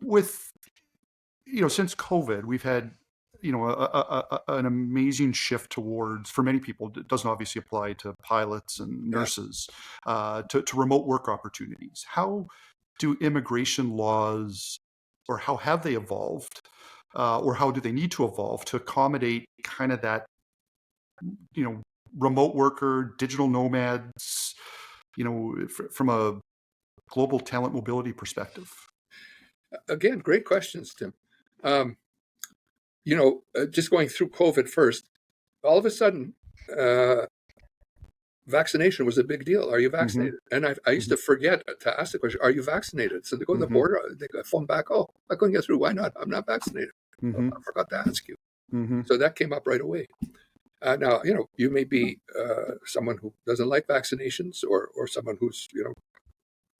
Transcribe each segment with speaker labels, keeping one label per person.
Speaker 1: with, since COVID, we've had, an amazing shift towards, for many people, it doesn't obviously apply to pilots and
Speaker 2: Yeah.
Speaker 1: nurses, to remote work opportunities. How do immigration laws, or how have they evolved, or how do they need to evolve to accommodate kind of that, you know, remote worker, digital nomads, from a global talent mobility perspective?
Speaker 2: Again, great questions, Tim. Um, just going through COVID first, all of a sudden, uh, vaccination was a big deal. Are you
Speaker 1: Mm-hmm.
Speaker 2: vaccinated? And I used
Speaker 1: Mm-hmm.
Speaker 2: to forget to ask the question, are you vaccinated? So they go to the
Speaker 1: Mm-hmm.
Speaker 2: border, they got phone back, oh, I couldn't get through. Why not? I'm not vaccinated. Oh,
Speaker 1: Mm-hmm.
Speaker 2: I forgot to ask you.
Speaker 1: Mm-hmm.
Speaker 2: So that came up right away. Now, you may be someone who doesn't like vaccinations or someone who's,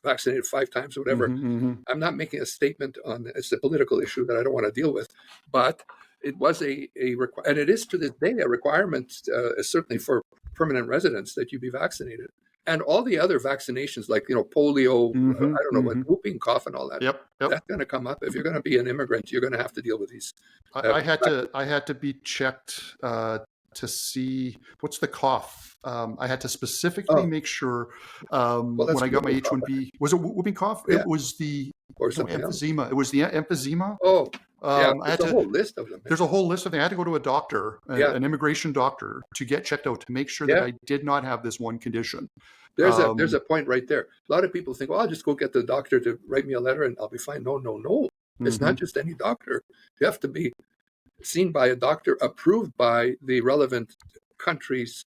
Speaker 2: vaccinated 5 times or whatever.
Speaker 1: Mm-hmm.
Speaker 2: I'm not making a statement on it's a political issue that I don't want to deal with, but it was and it is to this day a requirement, certainly for permanent residents, that you be vaccinated. And all the other vaccinations, like polio,
Speaker 1: Mm-hmm.
Speaker 2: I don't know what,
Speaker 1: Mm-hmm.
Speaker 2: whooping cough, and all that,
Speaker 1: Yep. Yep.
Speaker 2: that's going to come up. If you're going to be an immigrant, you're going to have to deal with these. Uh,
Speaker 1: I had to be checked to see what's the cough. I had to specifically
Speaker 2: oh,
Speaker 1: make sure
Speaker 2: well,
Speaker 1: when
Speaker 2: that's
Speaker 1: I got my
Speaker 2: whooping cough.
Speaker 1: H1B. Was it whooping cough?
Speaker 2: Yeah,
Speaker 1: It was the
Speaker 2: or
Speaker 1: no
Speaker 2: something else.
Speaker 1: emphysema. It was the emphysema.
Speaker 2: Oh, yeah.
Speaker 1: I
Speaker 2: There's
Speaker 1: had
Speaker 2: a
Speaker 1: to.
Speaker 2: whole list of them.
Speaker 1: There's a whole list of things. I had to go to a doctor,
Speaker 2: Yeah,
Speaker 1: an immigration doctor, to get checked out to make sure that
Speaker 2: yeah.
Speaker 1: I did not have this one condition.
Speaker 2: There's a point right there. A lot of people think, well, I'll just go get the doctor to write me a letter and I'll be fine. No, no, no. It's
Speaker 1: Mm-hmm.
Speaker 2: not just any doctor. You have to be seen by a doctor approved by the relevant countries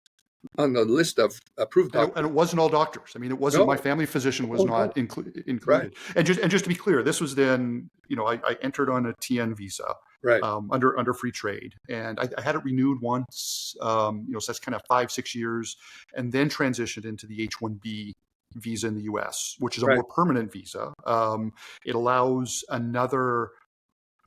Speaker 2: on the list of approved
Speaker 1: And
Speaker 2: doctors.
Speaker 1: it wasn't all doctors. I mean, it wasn't, my
Speaker 2: No,
Speaker 1: family physician was
Speaker 2: oh no,
Speaker 1: not
Speaker 2: right,
Speaker 1: included. And just to be clear, this was then, I entered on a TN visa,
Speaker 2: right,
Speaker 1: under free trade, and I had it renewed once, so that's kind of 5-6 years, and then transitioned into the H1B visa in the US, which is a
Speaker 2: right.
Speaker 1: more permanent visa. It allows another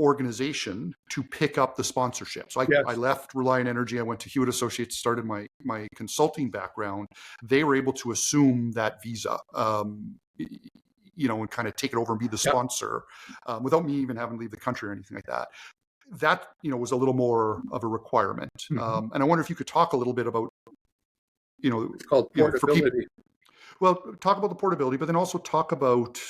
Speaker 1: organization to pick up the sponsorship. So I
Speaker 2: Yes,
Speaker 1: left Reliant Energy. I went to Hewitt Associates, started my consulting background. They were able to assume that visa, and kind of take it over and be the
Speaker 2: yeah.
Speaker 1: sponsor, without me even having to leave the country or anything like that. That, was a little more of a requirement.
Speaker 2: Hmm.
Speaker 1: And I wonder if you could talk a little bit about, you know,
Speaker 2: It's called
Speaker 1: for people,
Speaker 2: portability.
Speaker 1: well, talk about the portability, but then also talk about,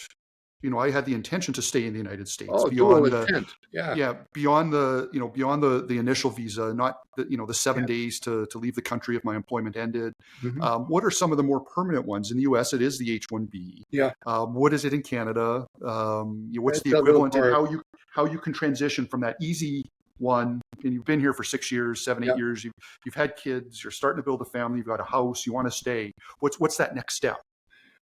Speaker 1: I had the intention to stay in the United States
Speaker 2: Oh, dual
Speaker 1: beyond the,
Speaker 2: intent. Yeah,
Speaker 1: yeah, beyond the initial visa, not the 7 days
Speaker 2: yes.
Speaker 1: to leave the country if my employment ended.
Speaker 2: Hmm.
Speaker 1: What are some of the more permanent ones in the U.S.? It is the H-1B.
Speaker 2: Yeah,
Speaker 1: What is it in Canada? What's the
Speaker 2: it's a little
Speaker 1: equivalent, and
Speaker 2: more.
Speaker 1: how you can transition from that easy one, and you've been here for 6 years, 7, 8
Speaker 2: Yeah.
Speaker 1: years. You've had kids. You're starting to build a family. You've got a house. You want to stay. What's that next step?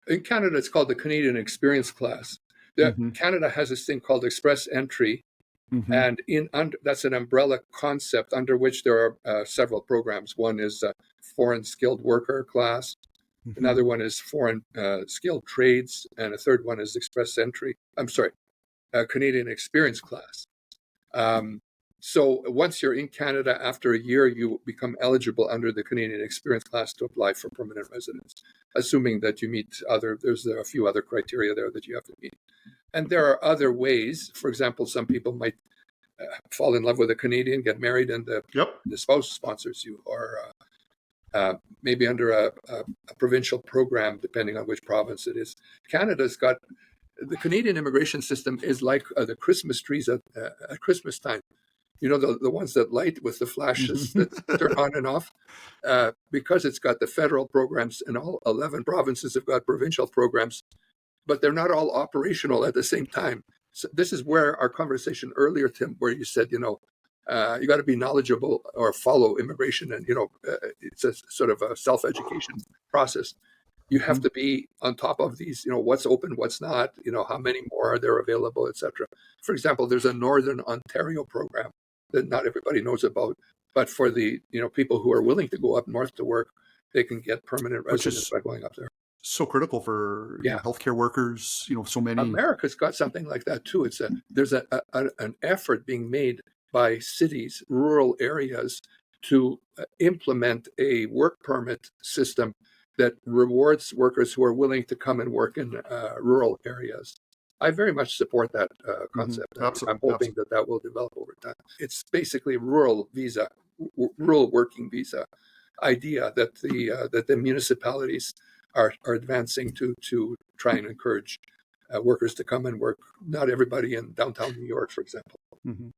Speaker 2: In Canada, it's called the Canadian Experience Class.
Speaker 1: Mm-hmm.
Speaker 2: Canada has this thing called Express Entry,
Speaker 1: Mm-hmm.
Speaker 2: and that's an umbrella concept under which there are several programs. One is Foreign Skilled Worker Class,
Speaker 1: Mm-hmm.
Speaker 2: another one is Foreign Skilled Trades, and a third one is Express Entry. I'm sorry, Canadian Experience Class. Um, so once you're in Canada, after a year, you become eligible under the Canadian Experience Class to apply for permanent residence, assuming that you meet there's a few other criteria there that you have to meet. And there are other ways. For example, some people might fall in love with a Canadian, get married, and
Speaker 1: Yep.
Speaker 2: the spouse sponsors you, or maybe under a provincial program, depending on which province it is. Canada's got the Canadian immigration system is like the Christmas trees at Christmas time. The ones that light with the flashes that turn on and off, because it's got the federal programs, and all 11 provinces have got provincial programs, but they're not all operational at the same time. So this is where our conversation earlier, Tim, where you said, you got to be knowledgeable or follow immigration, and it's a sort of a self-education process. You have
Speaker 1: Mm-hmm.
Speaker 2: to be on top of these, what's open, what's not, how many more are there available, etc. For example, there's a Northern Ontario program that not everybody knows about, but for the people who are willing to go up north to work, they can get permanent
Speaker 1: Which
Speaker 2: residence
Speaker 1: is
Speaker 2: by going up there.
Speaker 1: so critical for
Speaker 2: Yeah,
Speaker 1: healthcare workers. So many.
Speaker 2: America's got something like that too. There's an effort being made by cities, rural areas, to implement a work permit system that rewards workers who are willing to come and work in rural areas. I very much support that
Speaker 1: Hmm.
Speaker 2: concept. I'm
Speaker 1: Absolutely.
Speaker 2: hoping that that will develop over time. It's basically rural visa, rural working visa idea that the municipalities are advancing to try and encourage workers to come and work. Not everybody in downtown New York, for example.
Speaker 1: Hmm.